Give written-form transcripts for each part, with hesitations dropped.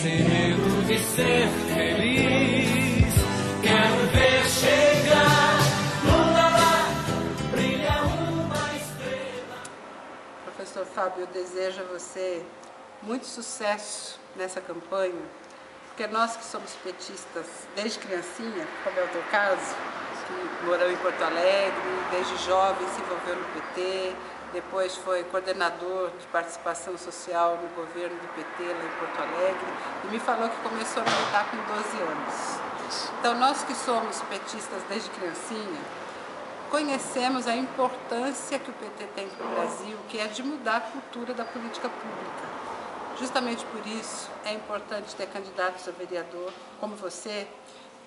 sem medo de ser feliz. Quero ver chegar Lula lá, brilha uma estrela. Professor Fábio, eu desejo a você muito sucesso nessa campanha, porque nós que somos petistas desde criancinha, como é o teu caso, que morou em Porto Alegre, desde jovem se envolveu no PT, depois foi coordenador de participação social no governo do PT lá em Porto Alegre, e me falou que começou a militar com 12 anos. Então nós que somos petistas desde criancinha, conhecemos a importância que o PT tem para o Brasil, que é de mudar a cultura da política pública. Justamente por isso é importante ter candidatos a vereador como você,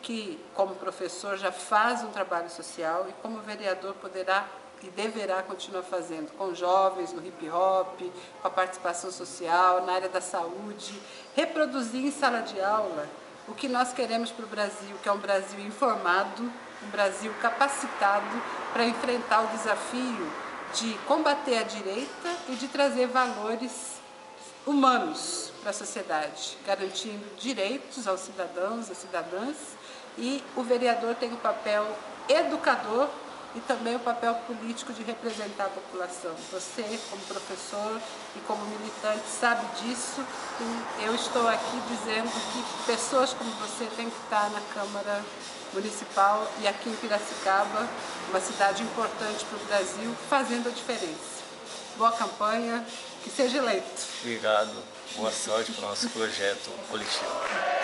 que como professor já faz um trabalho social e como vereador poderá e deverá continuar fazendo com jovens no hip hop, com a participação social, na área da saúde, reproduzir em sala de aula o que nós queremos para o Brasil, que é um Brasil informado, um Brasil capacitado para enfrentar o desafio de combater a direita e de trazer valores humanos para a sociedade, garantindo direitos aos cidadãos, às cidadãs, e o vereador tem o papel educador e também o papel político de representar a população. Você, como professor e como militante, sabe disso, e eu estou aqui dizendo que pessoas como você têm que estar na Câmara Municipal e aqui em Piracicaba, uma cidade importante para o Brasil, fazendo a diferença. Boa campanha, que seja eleito. Obrigado, boa sorte para o nosso projeto coletivo.